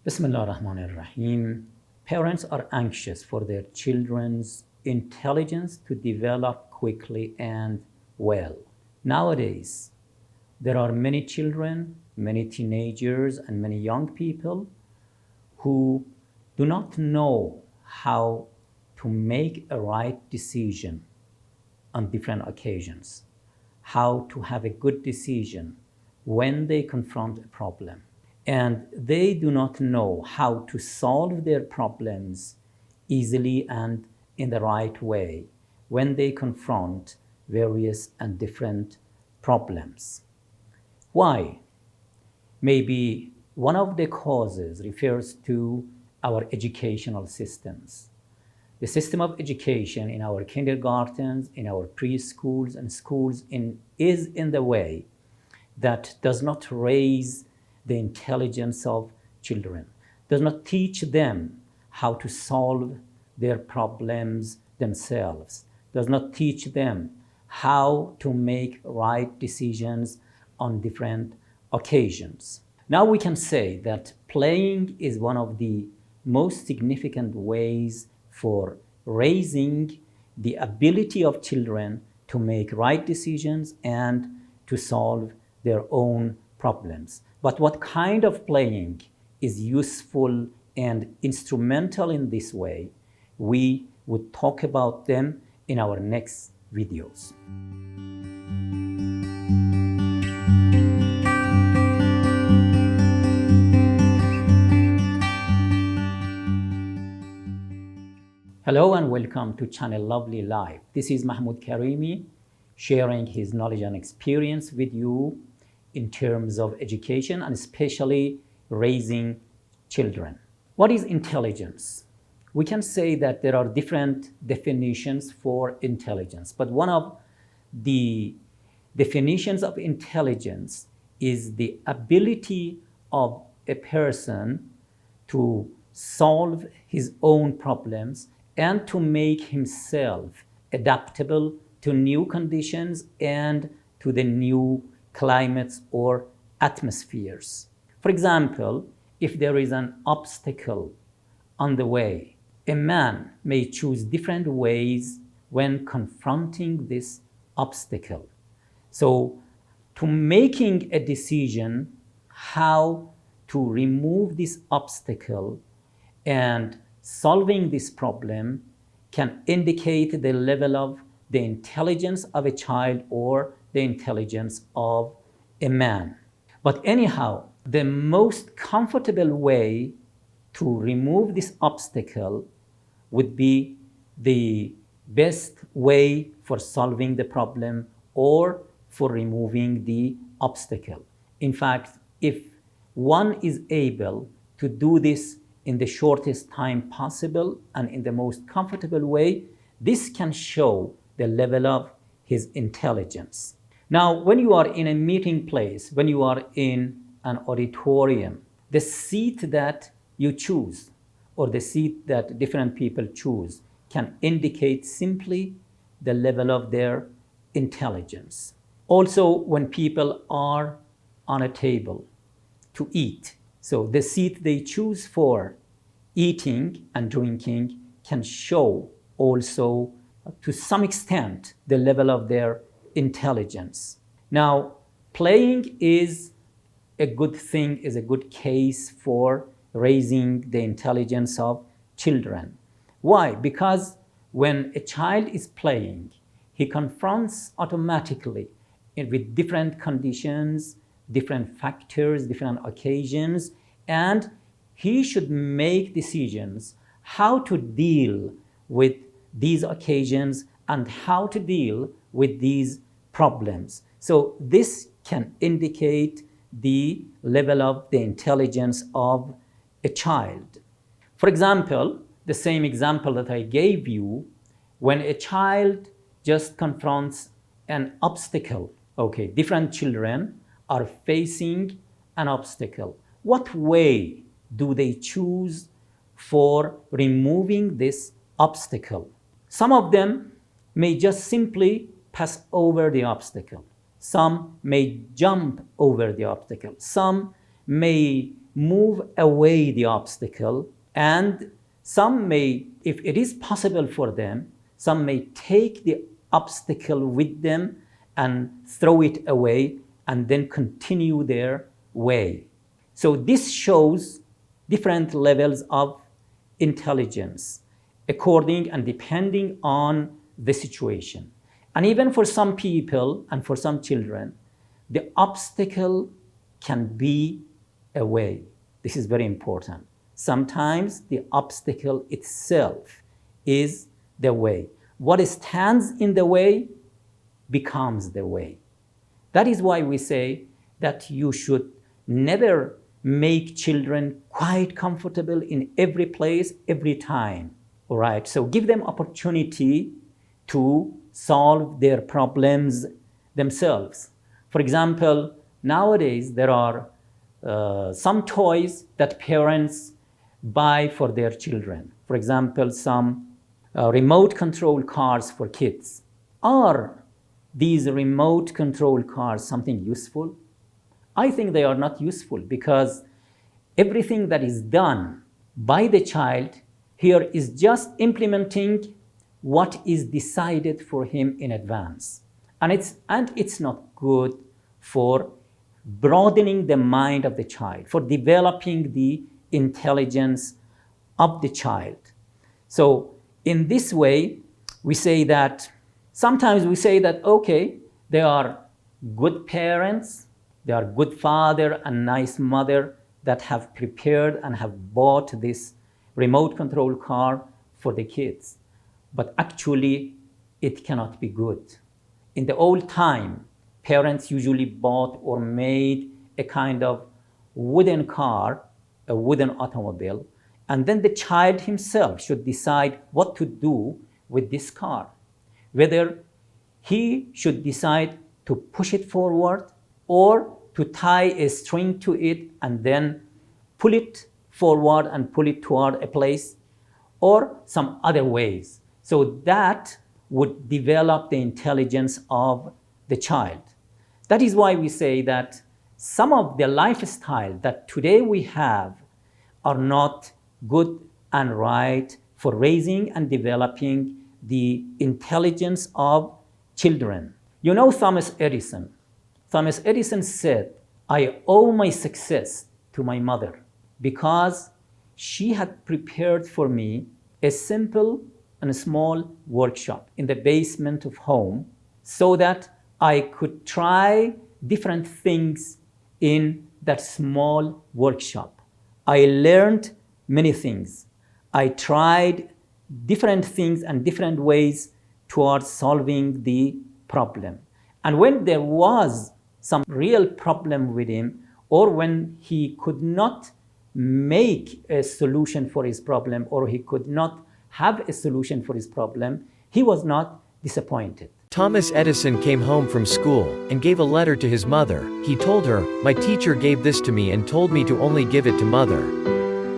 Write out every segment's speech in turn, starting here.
Bismillah ar-Rahman ar-Rahim. Parents are anxious for their children's intelligence to develop quickly and well. Nowadays, there are many children, many teenagers, and many young people who do not know how to make a right decision on different occasions, how to have a good decision when they confront a problem. And they do not know how to solve their problems easily and in the right way when they confront various and different problems. Why? Maybe one of the causes refers to our educational systems. The system of education in our kindergartens, in our preschools and schools is in the way that does not raise the intelligence of children, does not teach them how to solve their problems themselves, does not teach them how to make right decisions on different occasions. Now we can say that playing is one of the most significant ways for raising the ability of children to make right decisions and to solve their own problems. But what kind of playing is useful and instrumental in this way? We would talk about them in our next videos. Hello and welcome to Channel Lovely Live. This is Mahmoud Karimi sharing his knowledge and experience with you in terms of education and especially raising children. What is intelligence? We can say that there are different definitions for intelligence, but one of the definitions of intelligence is the ability of a person to solve his own problems and to make himself adaptable to new conditions and to the new climates or atmospheres. For example, if there is an obstacle on the way, a man may choose different ways when confronting this obstacle. So, to making a decision how to remove this obstacle and solving this problem can indicate the level of the intelligence of a child or the intelligence of a man. But anyhow, the most comfortable way to remove this obstacle would be the best way for solving the problem or for removing the obstacle. In fact, if one is able to do this in the shortest time possible and in the most comfortable way, this can show the level of his intelligence. Now, when you are in a meeting place, when you are in an auditorium, the seat that you choose or the seat that different people choose can indicate simply the level of their intelligence. Also, when people are on a table to eat, so the seat they choose for eating and drinking can show also to some extent the level of their intelligence. Now, playing is a good thing, is a good case for raising the intelligence of children. Why? Because when a child is playing, he confronts automatically with different conditions, different factors, different occasions, and he should make decisions how to deal with these occasions and how to deal with these problems. So this can indicate the level of the intelligence of a child. For example, the same example that I gave you, when a child just confronts an obstacle, okay, different children are facing an obstacle. What way do they choose for removing this obstacle? Some of them may just simply pass over the obstacle. Some may jump over the obstacle. Some may move away the obstacle, and some may, if it is possible for them, some may take the obstacle with them and throw it away and then continue their way. So this shows different levels of intelligence according and depending on the situation. And even for some people and for some children, the obstacle can be a way. This is very important. Sometimes the obstacle itself is the way. What stands in the way becomes the way. That is why we say that you should never make children quite comfortable in every place, every time. All right, so give them opportunity to solve their problems themselves. For example, nowadays there are some toys that parents buy for their children. For example, some remote control cars for kids. Are these remote control cars something useful? I think they are not useful, because everything that is done by the child here is just implementing what is decided for him in advance. And it's not good for broadening the mind of the child, for developing the intelligence of the child. So in this way, we say that, sometimes we say that, okay, they are good parents, they are good father and nice mother that have prepared and have bought this remote control car for the kids. But actually, it cannot be good. In the old time, parents usually bought or made a kind of wooden car, a wooden automobile, and then the child himself should decide what to do with this car. Whether he should decide to push it forward or to tie a string to it and then pull it forward and pull it toward a place, or some other ways. So that would develop the intelligence of the child. That is why we say that some of the lifestyle that today we have are not good and right for raising and developing the intelligence of children. You know Thomas Edison. Thomas Edison said, "I owe my success to my mother because she had prepared for me a simple and a small workshop in the basement of home so that I could try different things in that small workshop. I learned many things. I tried different things and different ways towards solving the problem. And when there was some real problem with him, or when he could not make a solution for his problem, or he could not have a solution for his problem, he was not disappointed." Thomas Edison came home from school and gave a letter to his mother. He told her, "My teacher gave this to me and told me to only give it to mother."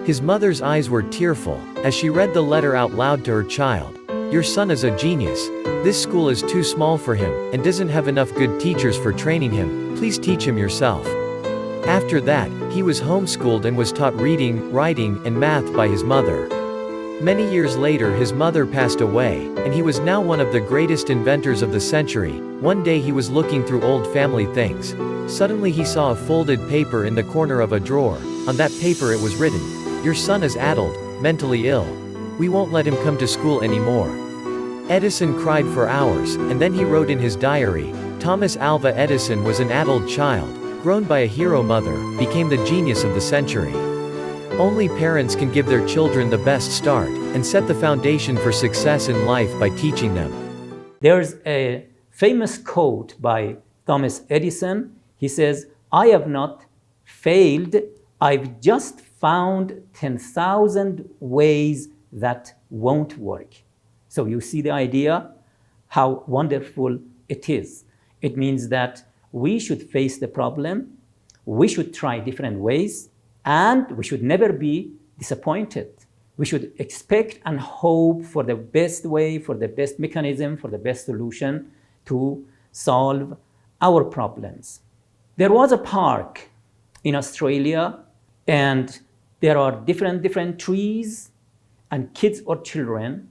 His mother's eyes were tearful as she read the letter out loud to her child. "Your son is a genius. This school is too small for him and doesn't have enough good teachers for training him. Please teach him yourself." After that, he was homeschooled and was taught reading, writing, and math by his mother. Many years later, his mother passed away, and he was now one of the greatest inventors of the century. One day he was looking through old family things. Suddenly he saw a folded paper in the corner of a drawer. On that paper it was written, "Your son is addled, mentally ill. We won't let him come to school anymore." Edison cried for hours, and then he wrote in his diary, "Thomas Alva Edison was an addled child, grown by a hero mother, became the genius of the century." Only parents can give their children the best start and set the foundation for success in life by teaching them. There's a famous quote by Thomas Edison. He says, "I have not failed, I've just found 10,000 ways that won't work." So you see the idea, how wonderful it is. It means that we should face the problem, we should try different ways, and we should never be disappointed. We should expect and hope for the best way, for the best mechanism, for the best solution to solve our problems. There was a park in Australia and there are different trees, and kids or children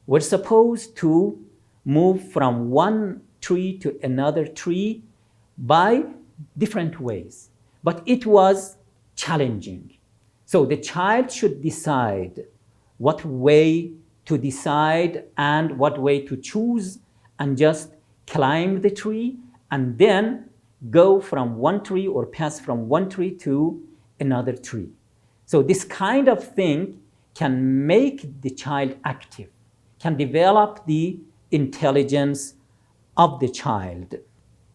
were supposed to move from one tree to another tree by different ways. But it was challenging. So the child should decide what way to decide and what way to choose, and just climb the tree and then go from one tree or pass from one tree to another tree. So this kind of thing can make the child active, can develop the intelligence of the child.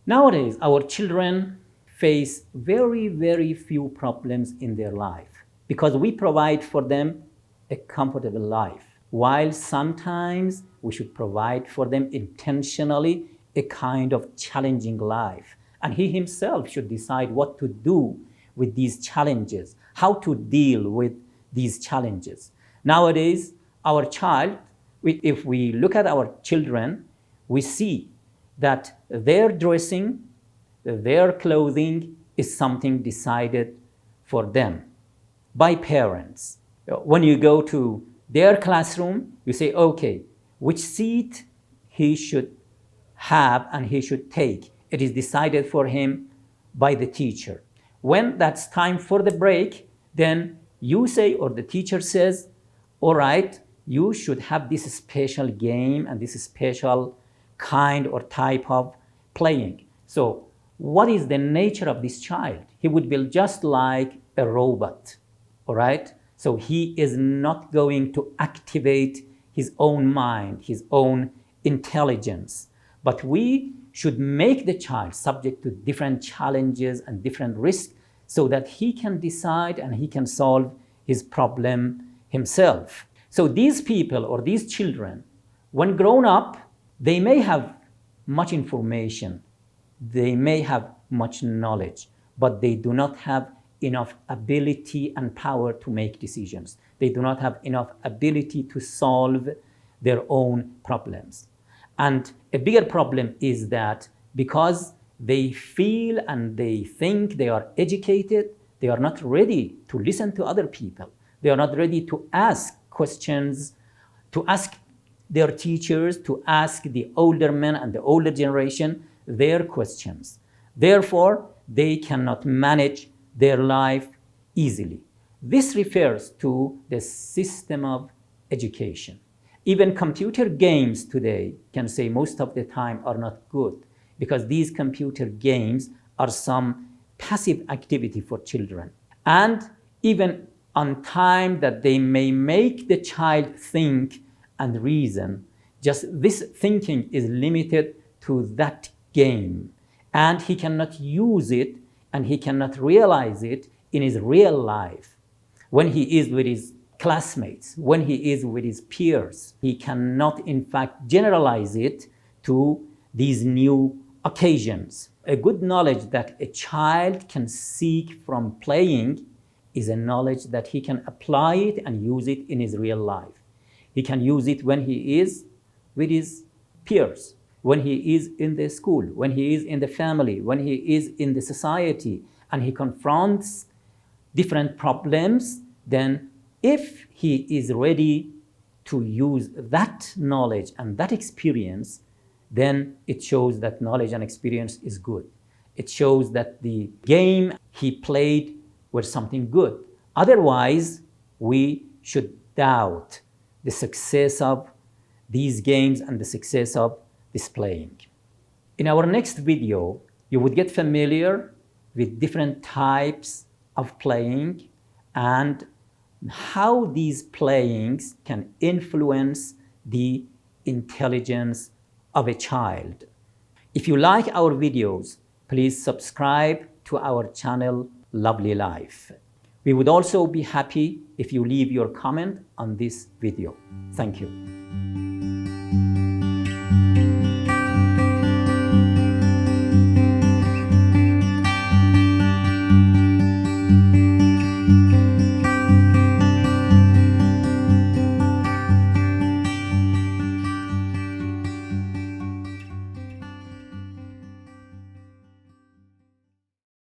Nowadays, our children face very few problems in their life because we provide for them a comfortable life, while sometimes we should provide for them intentionally a kind of challenging life. And he himself should decide what to do with these challenges, how to deal with these challenges. Nowadays, our child, if we look at our children, we see that their dressing, their clothing is something decided for them by parents. When you go to their classroom, you say, okay, which seat he should have and he should take. It is decided for him by the teacher. When that's time for the break, then you say, or the teacher says, all right, you should have this special game and this special kind or type of playing. So what is the nature of this child? He would be just like a robot, all right? So he is not going to activate his own mind, his own intelligence. But we should make the child subject to different challenges and different risks so that he can decide and he can solve his problem himself. So these people or these children, when grown up, they may have much information, they may have much knowledge, but they do not have enough ability and power to make decisions. They do not have enough ability to solve their own problems. And a bigger problem is that because they feel and they think they are educated, they are not ready to listen to other people. They are not ready to ask questions, to ask their teachers, to ask the older men and the older generation their questions. Therefore, they cannot manage their life easily. This refers to the system of education. Even computer games today can say most of the time are not good because these computer games are some passive activity for children. And even on time that they may make the child think and reason, just this thinking is limited to that game. And he cannot use it and he cannot realize it in his real life. When he is with his classmates, when he is with his peers, he cannot in fact generalize it to these new occasions. A good knowledge that a child can seek from playing is a knowledge that he can apply it and use it in his real life. He can use it when he is with his peers, when he is in the school, when he is in the family, when he is in the society, and he confronts different problems. Then if he is ready to use that knowledge and that experience, then it shows that knowledge and experience is good. It shows that the game he played was something good. Otherwise, we should doubt the success of these games and the success of this playing. In our next video, you would get familiar with different types of playing and how these playings can influence the intelligence of a child. If you like our videos, please subscribe to our channel, Lovely Life. We would also be happy if you leave your comment on this video. Thank you.